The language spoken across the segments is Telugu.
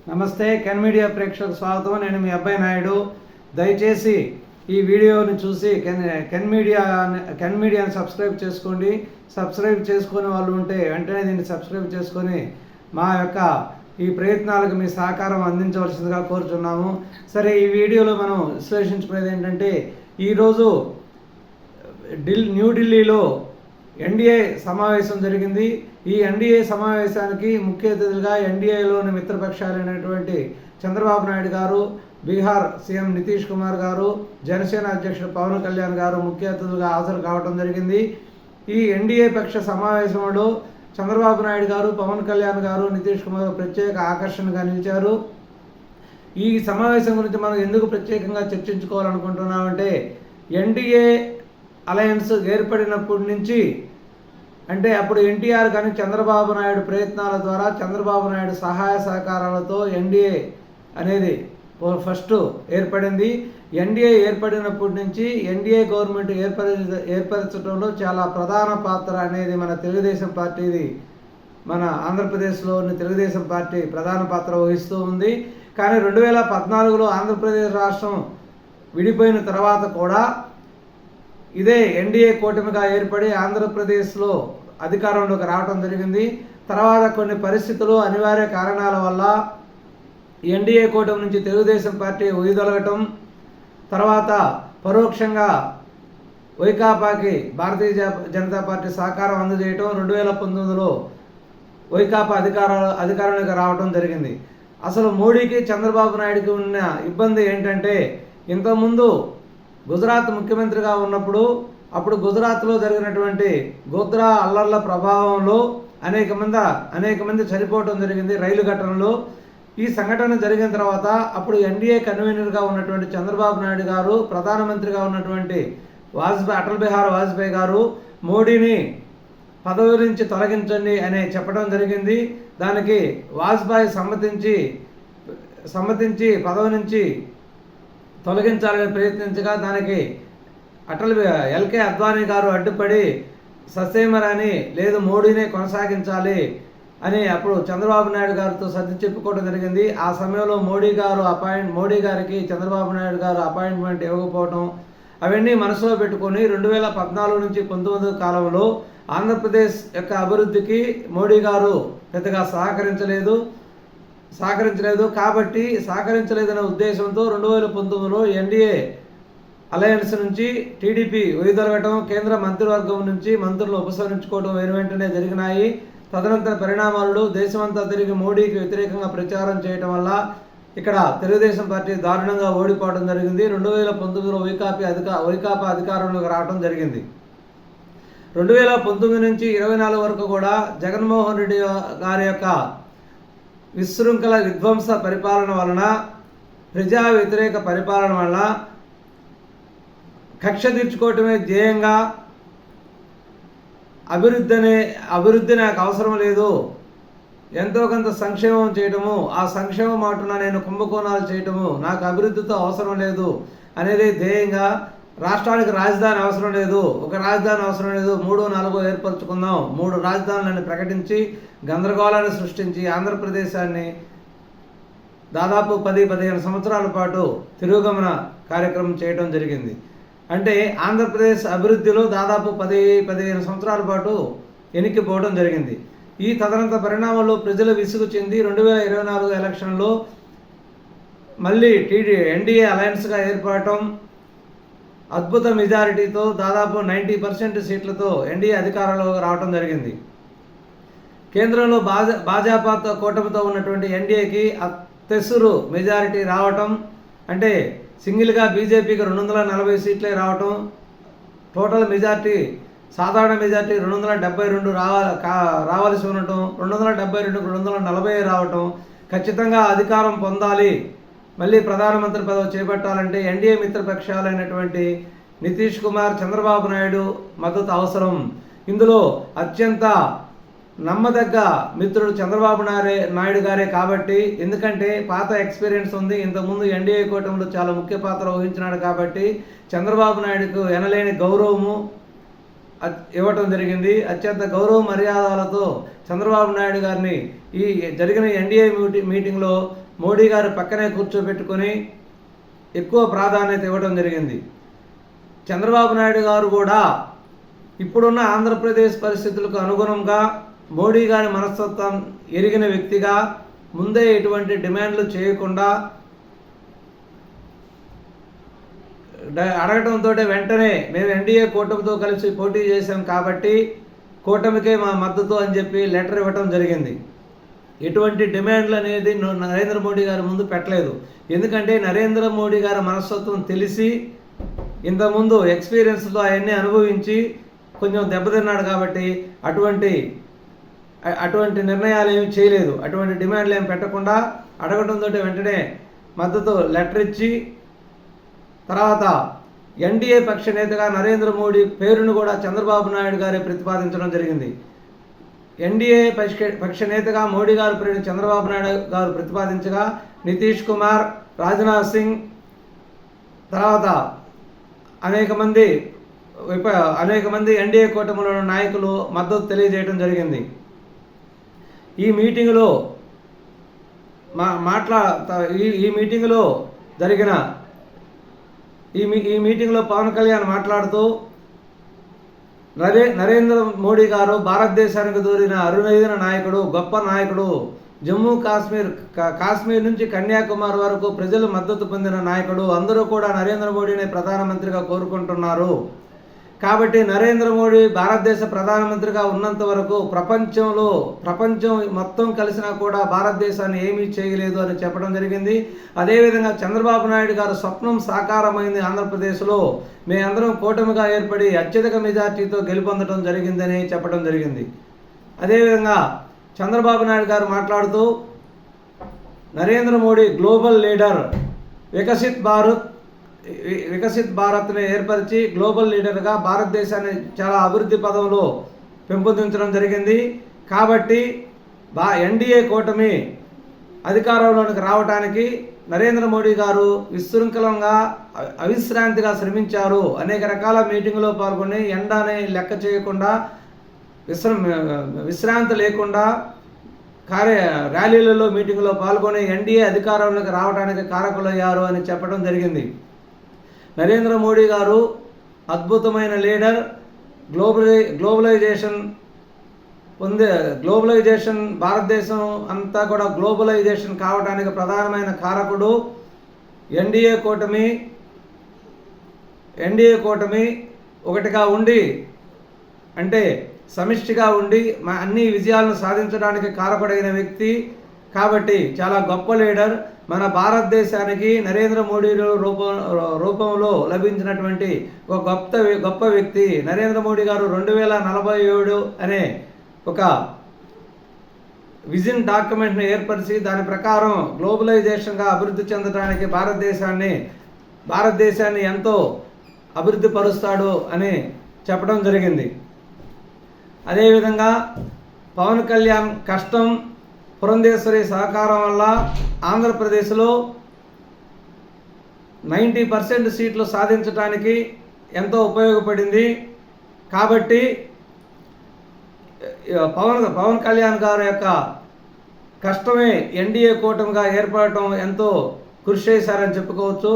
నమస్తే కెన్ మీడియా ప్రేక్షకులకు స్వాగతం. నేను మీ అబ్బాయి నాయుడు. దయచేసి ఈ వీడియోని చూసి కెన్ మీడియాని సబ్స్క్రైబ్ చేసుకోండి. సబ్స్క్రైబ్ చేసుకునే వాళ్ళు ఉంటే వెంటనే దీన్ని సబ్స్క్రైబ్ చేసుకొని మా యొక్క ఈ ప్రయత్నాలకు మీ సహకారం అందించవలసిందిగా కోరుచున్నాము. సరే, ఈ వీడియోలో మనం విశ్లేషించుకునేది ఏంటంటే, ఈరోజు న్యూఢిల్లీలో ఎన్డీఏ సమావేశం జరిగింది. ఈ ఎన్డీఏ సమావేశానికి ముఖ్య అతిథులుగా ఎన్డీఏలోని మిత్రపక్షాలైనటువంటి చంద్రబాబు నాయుడు గారు, బీహార్ సీఎం నితీష్ కుమార్ గారు, జనసేన అధ్యక్షుడు పవన్ కళ్యాణ్ గారు ముఖ్య అతిథులుగా హాజరు కావడం జరిగింది. ఈ ఎన్డీఏ పక్ష సమావేశంలో చంద్రబాబు నాయుడు గారు, పవన్ కళ్యాణ్ గారు, నితీష్ కుమార్ ప్రత్యేక ఆకర్షణగా నిలిచారు. ఈ సమావేశం గురించి మనం ఎందుకు ప్రత్యేకంగా చర్చించుకోవాలనుకుంటున్నామంటే, ఎన్డీఏ అలయన్స్ ఏర్పడినప్పటి నుంచి, అంటే అప్పుడు ఎన్టీఆర్ కానీ చంద్రబాబు నాయుడు ప్రయత్నాల ద్వారా, చంద్రబాబు నాయుడు సహాయ సహకారాలతో ఎన్డీఏ అనేది ఫస్ట్ ఏర్పడింది. ఎన్డీఏ ఏర్పడినప్పటి నుంచి ఎన్డీఏ గవర్నమెంట్ ఏర్పరచడంలో చాలా ప్రధాన పాత్ర అనేది మన తెలుగుదేశం పార్టీది, మన ఆంధ్రప్రదేశ్లోని తెలుగుదేశం పార్టీ ప్రధాన పాత్ర వహిస్తూ ఉంది. కానీ 2014లో ఆంధ్రప్రదేశ్ రాష్ట్రం విడిపోయిన తర్వాత కూడా ఇదే ఎన్డీఏ కూటమిగా ఏర్పడి ఆంధ్రప్రదేశ్లో అధికారంలోకి రావడం జరిగింది. తర్వాత కొన్ని పరిస్థితులు, అనివార్య కారణాల వల్ల ఎన్డీఏ కూటమి నుంచి తెలుగుదేశం పార్టీ వైదొలగటం, తర్వాత పరోక్షంగా వైకాపాకి భారతీయ జనతా పార్టీ సహకారం అందజేయటం, 2019లో వైకాపా అధికారంలోకి రావడం జరిగింది. అసలు మోడీకి చంద్రబాబు నాయుడుకి ఉన్న ఇబ్బంది ఏంటంటే, ఇంతకుముందు గుజరాత్ ముఖ్యమంత్రిగా ఉన్నప్పుడు అప్పుడు గుజరాత్లో జరిగినటువంటి గోద్రా అల్లర్ల ప్రభావంలో అనేక మంది చనిపోవడం జరిగింది రైలు ఘటనలో. ఈ సంఘటన జరిగిన తర్వాత అప్పుడు ఎన్డీఏ కన్వీనర్గా ఉన్నటువంటి చంద్రబాబు నాయుడు గారు, ప్రధానమంత్రిగా ఉన్నటువంటి అటల్ బిహారీ వాజ్పేయి గారు మోడీని పదవి నుంచి తొలగించండి అని చెప్పడం జరిగింది. దానికి వాజ్పేయి సమ్మతించి పదవి నుంచి తొలగించాలని ప్రయత్నించగా దానికి ఎల్కే అద్వానీ గారు అడ్డుపడి ససేమరాని లేదు, మోడీనే కొనసాగించాలి అని అప్పుడు చంద్రబాబు నాయుడు గారితో సర్ది చెప్పుకోవడం జరిగింది. ఆ సమయంలో మోడీ గారికి చంద్రబాబు నాయుడు గారు అపాయింట్మెంట్ ఇవ్వకపోవడం, అవన్నీ మనసులో పెట్టుకొని 2014 నుంచి 2019 కాలంలో ఆంధ్రప్రదేశ్ యొక్క అభివృద్ధికి మోడీ గారు పెద్దగా సహకరించలేదు. కాబట్టి సహకరించలేదనే ఉద్దేశంతో 2019లో ఎన్డీఏ అలయన్స్ నుంచి టీడీపీ వైదొలగటం, కేంద్ర మంత్రివర్గం నుంచి మంత్రులు ఉపసంహరించుకోవడం వెంటనే జరిగినాయి. తదనంతర పరిణామాలు దేశమంతా తిరిగి మోడీకి వ్యతిరేకంగా ప్రచారం చేయడం వల్ల ఇక్కడ తెలుగుదేశం పార్టీ దారుణంగా ఓడిపోవడం జరిగింది. 2019లో వైకాపా అధికారంలోకి రావడం జరిగింది. 2019 నుంచి 24 వరకు కూడా జగన్మోహన్ రెడ్డి గారి యొక్క విశృంఖల విధ్వంస పరిపాలన వలన, ప్రజా వ్యతిరేక పరిపాలన వలన కక్ష తీర్చుకోవటమే ధ్యేయంగా అభివృద్ధి నాకు అవసరం లేదు, ఎంతో కొంత సంక్షేమం చేయటము, ఆ సంక్షేమం మాటున నేను కుంభకోణాలు చేయటము, నాకు అభివృద్ధితో అవసరం లేదు అనేది ధ్యేయంగా, రాష్ట్రానికి రాజధాని అవసరం లేదు, ఒక రాజధాని అవసరం లేదు, 3, 4 ఏర్పరచుకుందాం, 3 రాజధానులను ప్రకటించి గందరగోళాన్ని సృష్టించి ఆంధ్రప్రదేశాన్ని దాదాపు 10-15 సంవత్సరాల పాటు తిరోగమన కార్యక్రమం చేయడం జరిగింది. అంటే ఆంధ్రప్రదేశ్ అభివృద్ధిలో దాదాపు 10-15 సంవత్సరాల పాటు వెనక్కిపోవడం జరిగింది. ఈ తదనంతర పరిణామాల్లో ప్రజలు విసుగు చెంది 2024 ఎలక్షన్లో మళ్ళీ ఎన్డీఏ అలయన్స్గా ఏర్పడటం, అద్భుత మెజారిటీతో దాదాపు 90% సీట్లతో ఎన్డీఏ అధికారంలో రావడం జరిగింది. కేంద్రంలో భాజపా కూటమితో ఉన్నటువంటి ఎన్డీఏకి అత్యసురు మెజారిటీ రావటం, అంటే సింగిల్గా బీజేపీకి 240 సీట్లే రావటం, టోటల్ మెజార్టీ సాధారణ మెజార్టీ 272 రావాల్సి ఉండటం, 272కు 240 రావటం, ఖచ్చితంగా అధికారం పొందాలి, మళ్ళీ ప్రధానమంత్రి పదవి చేపట్టాలంటే ఎన్డీఏ మిత్రపక్షాలైనటువంటి నితీష్ కుమార్, చంద్రబాబు నాయుడు మద్దతు అవసరం. ఇందులో అత్యంత నమ్మదగ్గ మిత్రుడు చంద్రబాబు నాయుడు గారే కాబట్టి, ఎందుకంటే పాత ఎక్స్పీరియన్స్ ఉంది, ఇంతకుముందు ఎన్డీఏ కూటమిలో చాలా ముఖ్య పాత్ర వహించినాడు కాబట్టి చంద్రబాబు నాయుడుకు ఎనలేని గౌరవము ఇవ్వటం జరిగింది. అత్యంత గౌరవ మర్యాదలతో చంద్రబాబు నాయుడు గారిని ఈ జరిగిన ఎన్డీఏ మీటింగ్లో మోడీ గారు పక్కనే కూర్చోబెట్టుకొని ఎక్కువ ప్రాధాన్యత ఇవ్వడం జరిగింది. చంద్రబాబు నాయుడు గారు కూడా ఇప్పుడున్న ఆంధ్రప్రదేశ్ పరిస్థితులకు అనుగుణంగా మోడీ గారి మనస్తత్వం ఎరిగిన వ్యక్తిగా ముందే ఎటువంటి డిమాండ్లు చేయకుండా అడగటంతో వెంటనే మేము ఎన్డీఏ కూటమితో కలిసి పోటీ చేశాం కాబట్టి కూటమికే మా మద్దతు అని చెప్పి లెటర్ ఇవ్వటం జరిగింది. ఎటువంటి డిమాండ్లు అనేది నరేంద్ర మోడీ గారి ముందు పెట్టలేదు. ఎందుకంటే నరేంద్ర మోడీ గారి మనస్తత్వం తెలిసి ఇంతకుముందు ఎక్స్పీరియన్స్తో అవన్నీ అనుభవించి కొంచెం దెబ్బతిన్నాడు కాబట్టి అటువంటి నిర్ణయాలు ఏమి చేయలేదు. అటువంటి డిమాండ్లు ఏమి పెట్టకుండా అడగడంతో వెంటనే మద్దతు లెటర్ ఇచ్చి తర్వాత ఎన్డీఏ పక్ష నేతగా నరేంద్ర మోడీ పేరును కూడా చంద్రబాబు నాయుడు గారే ప్రతిపాదించడం జరిగింది. ఎన్డీఏ పక్ష నేతగా మోడీ గారు పేరును చంద్రబాబు నాయుడు గారు ప్రతిపాదించగా నితీష్ కుమార్, రాజ్నాథ్ సింగ్ తర్వాత అనేక మంది ఎన్డీఏ కూటమిలోని నాయకులు మద్దతు తెలియజేయడం జరిగింది. ఈ మీటింగులో ఈ మీటింగ్లో పవన్ కళ్యాణ్ మాట్లాడుతూ నరేంద్ర మోడీ గారు భారతదేశానికి దూరిన అరుణైన నాయకుడు, గొప్ప నాయకుడు, జమ్మూ కాశ్మీర్ నుంచి కన్యాకుమారి వరకు ప్రజలు మద్దతు పొందిన నాయకుడు, అందరూ కూడా నరేంద్ర మోడీని ప్రధానమంత్రిగా కోరుకుంటున్నారు. కాబట్టి నరేంద్ర మోడీ భారతదేశ ప్రధానమంత్రిగా ఉన్నంత వరకు ప్రపంచం మొత్తం కలిసినా కూడా భారతదేశాన్ని ఏమీ చేయలేదు అని చెప్పడం జరిగింది. అదేవిధంగా చంద్రబాబు నాయుడు గారు స్వప్నం సాకారమైంది. ఆంధ్రప్రదేశ్లో మేమందరం కూటమిగా ఏర్పడి అత్యధిక మెజార్టీతో గెలుపొందడం జరిగిందని చెప్పడం జరిగింది. అదేవిధంగా చంద్రబాబు నాయుడు గారు మాట్లాడుతూ నరేంద్ర మోడీ గ్లోబల్ లీడర్, వికసిత్ భారత్ని ఏర్పరిచి గ్లోబల్ లీడర్గా భారతదేశాన్ని చాలా అభివృద్ధి పదంలో పెంపొందించడం జరిగింది. కాబట్టి ఎన్డీఏ కూటమి అధికారంలోనికి రావడానికి నరేంద్ర మోడీ గారు విశృంఖలంగా అవిశ్రాంతిగా శ్రమించారు. అనేక రకాల మీటింగులో పాల్గొని ఎండని లెక్క చేయకుండా విశ్రాంతి లేకుండా ర్యాలీలలో మీటింగులో పాల్గొని ఎన్డీఏ అధికారంలోకి రావడానికి కారకులయ్యారు అని చెప్పడం జరిగింది. నరేంద్ర మోడీ గారు అద్భుతమైన లీడర్, గ్లోబలైజేషన్ భారతదేశం అంతా కూడా గ్లోబలైజేషన్ కావడానికి ప్రధానమైన కారకుడు. ఎన్డీఏ కూటమి ఒకటిగా ఉండి అంటే సమిష్టిగా ఉండి అన్ని విజయాలను సాధించడానికి కారకుడైన వ్యక్తి. కాబట్టి చాలా గొప్ప లీడర్. మన భారతదేశానికి నరేంద్ర మోడీ రూపంలో లభించినటువంటి ఒక గొప్ప వ్యక్తి. నరేంద్ర మోడీ గారు 2047 అనే ఒక విజన్ డాక్యుమెంట్ని ఏర్పరిచి దాని ప్రకారం గ్లోబలైజేషన్గా అభివృద్ధి చెందడానికి భారతదేశాన్ని ఎంతో అభివృద్ధి పరుస్తాడు అని చెప్పడం జరిగింది. అదేవిధంగా పవన్ కళ్యాణ్ కష్టం, పురంధేశ్వరి సహకారం వల్ల ఆంధ్రప్రదేశ్లో 90% సీట్లు సాధించడానికి ఎంతో ఉపయోగపడింది. కాబట్టి పవన్ కళ్యాణ్ గారి యొక్క కష్టమే ఎన్డీఏ కూటమిగా ఏర్పడటం ఎంతో కృషి చేశారని చెప్పుకోవచ్చు.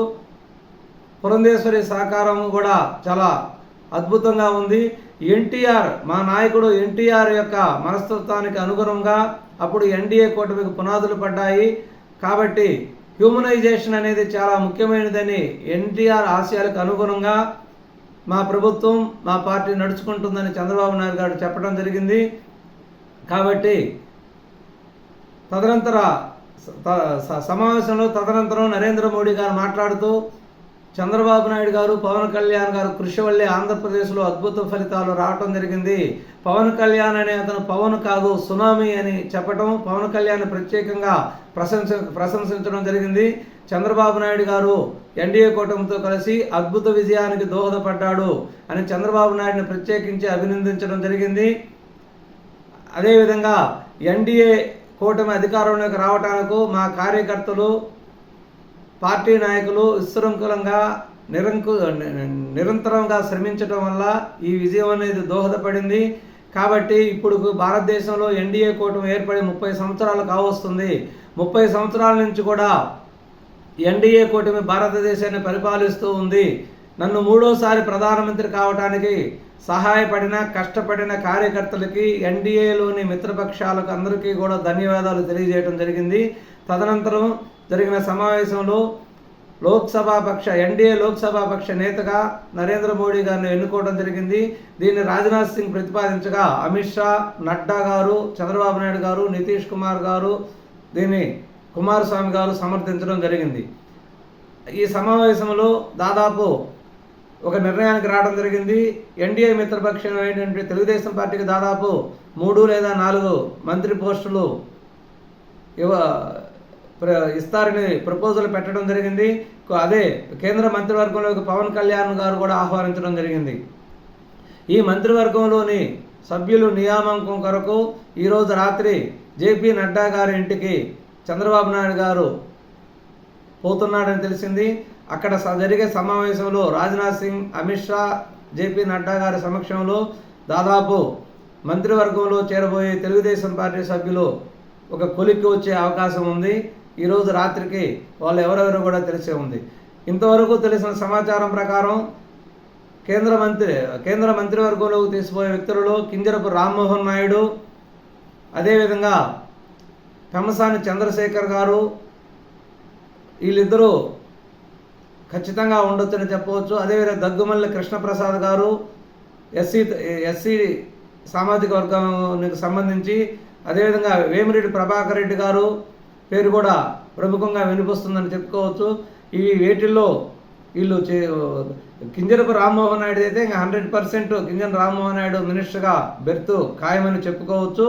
పురంధేశ్వరి సహకారం కూడా చాలా అద్భుతంగా ఉంది. మా నాయకుడు ఎన్టీఆర్ యొక్క మనస్తత్వానికి అనుగుణంగా అప్పుడు ఎన్డీఏ కూటమికి పునాదులు పడ్డాయి. కాబట్టి హ్యూమనైజేషన్ అనేది చాలా ముఖ్యమైనదని ఎన్టీఆర్ ఆశయాలకు అనుగుణంగా మా ప్రభుత్వం, మా పార్టీ నడుచుకుంటుందని చంద్రబాబు నాయుడు గారు చెప్పడం జరిగింది. కాబట్టి సమావేశంలో నరేంద్ర మోడీ గారు మాట్లాడుతూ చంద్రబాబు నాయుడు గారు, పవన్ కళ్యాణ్ గారు కృషి వల్లే ఆంధ్రప్రదేశ్లో అద్భుత ఫలితాలు రావటం జరిగింది. పవన్ కళ్యాణ్ అనే అతను పవన్ కాదు సునామీ అని చెప్పటం, పవన్ కళ్యాణ్ ప్రత్యేకంగా ప్రశంసించడం జరిగింది. చంద్రబాబు నాయుడు గారు ఎన్డీఏ కూటమితో కలిసి అద్భుత విజయానికి దోహదపడ్డాడు అని చంద్రబాబు నాయుడిని ప్రత్యేకించి అభినందించడం జరిగింది. అదేవిధంగా ఎన్డీఏ కూటమి అధికారంలోకి రావటానికి మా కార్యకర్తలు, పార్టీ నాయకులు విశృంఖలంగా నిరంతరంగా శ్రమించడం వల్ల ఈ విజయం అనేది దోహదపడింది. కాబట్టి ఇప్పుడు భారతదేశంలో ఎన్డీఏ కూటమి ఏర్పడి 30 సంవత్సరాలు కావస్తుంది. 30 సంవత్సరాల నుంచి కూడా ఎన్డీఏ కూటమి భారతదేశాన్ని పరిపాలిస్తూ ఉంది. నన్ను 3వసారి ప్రధానమంత్రి కావడానికి సహాయపడిన కష్టపడిన కార్యకర్తలకి, ఎన్డీఏలోని మిత్రపక్షాలకు అందరికీ కూడా ధన్యవాదాలు తెలియజేయడం జరిగింది. తదనంతరం జరిగిన సమావేశంలో ఎన్డీఏ లోక్సభా పక్ష నేతగా నరేంద్ర మోడీ గారిని ఎన్నుకోవడం జరిగింది. దీన్ని రాజ్నాథ్ సింగ్ ప్రతిపాదించగా అమిత్ షా, నడ్డా గారు, చంద్రబాబు నాయుడు గారు, నితీష్ కుమార్ గారు, దీన్ని కుమారస్వామి గారు సమర్థించడం జరిగింది. ఈ సమావేశంలో దాదాపు ఒక నిర్ణయానికి రావడం జరిగింది. ఎన్డీఏ మిత్రపక్షం అయినటువంటి తెలుగుదేశం పార్టీకి దాదాపు 3 లేదా 4 మంత్రి పోస్టులు ఇస్తారని ప్రపోజల్ పెట్టడం జరిగింది. అదే కేంద్ర మంత్రివర్గంలోకి పవన్ కళ్యాణ్ గారు కూడా ఆహ్వానించడం జరిగింది. ఈ మంత్రివర్గంలోని సభ్యులు నియామకం కొరకు ఈరోజు రాత్రి జేపీ నడ్డా గారి ఇంటికి చంద్రబాబు నాయుడు గారు పోతున్నాడని తెలిసింది. అక్కడ జరిగే సమావేశంలో రాజ్నాథ్ సింగ్, అమిత్ షా, జేపీ నడ్డా గారి సమక్షంలో దాదాపు మంత్రివర్గంలో చేరబోయే తెలుగుదేశం పార్టీ సభ్యులు ఒక కొలిక్కి వచ్చే అవకాశం ఉంది. ఈరోజు రాత్రికి వాళ్ళు ఎవరెవరో కూడా తెలిసే ఉంది. ఇంతవరకు తెలిసిన సమాచారం ప్రకారం కేంద్ర మంత్రివర్గంలోకి తీసిపోయే వ్యక్తులలో కింజరపు రామ్మోహన్ నాయుడు, అదేవిధంగా పెమ్మసాని చంద్రశేఖర్ గారు, వీళ్ళిద్దరూ ఖచ్చితంగా ఉండొచ్చని చెప్పవచ్చు. అదేవిధంగా దగ్గుమల్లి కృష్ణప్రసాద్ గారు ఎస్సీ సామాజిక వర్గానికి సంబంధించి, అదేవిధంగా వేమిరెడ్డి ప్రభాకర్ రెడ్డి గారు పేరు కూడా ప్రముఖంగా వినిపిస్తుందని చెప్పుకోవచ్చు. వీటిల్లో వీళ్ళు కింజరపు రామ్మోహన్ నాయుడు అయితే ఇంకా 100% కింజర రామ్మోహన్ నాయుడు మినిస్టర్గా బెర్త్ ఖాయమని చెప్పుకోవచ్చు.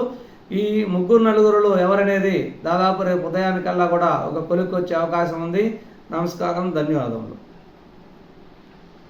ఈ 3-4 ఎవరనేది దాదాపు రేపు ఉదయానికల్లా కూడా ఒక కొలిక్కి వచ్చే అవకాశం ఉంది. నమస్కారం, ధన్యవాదములు.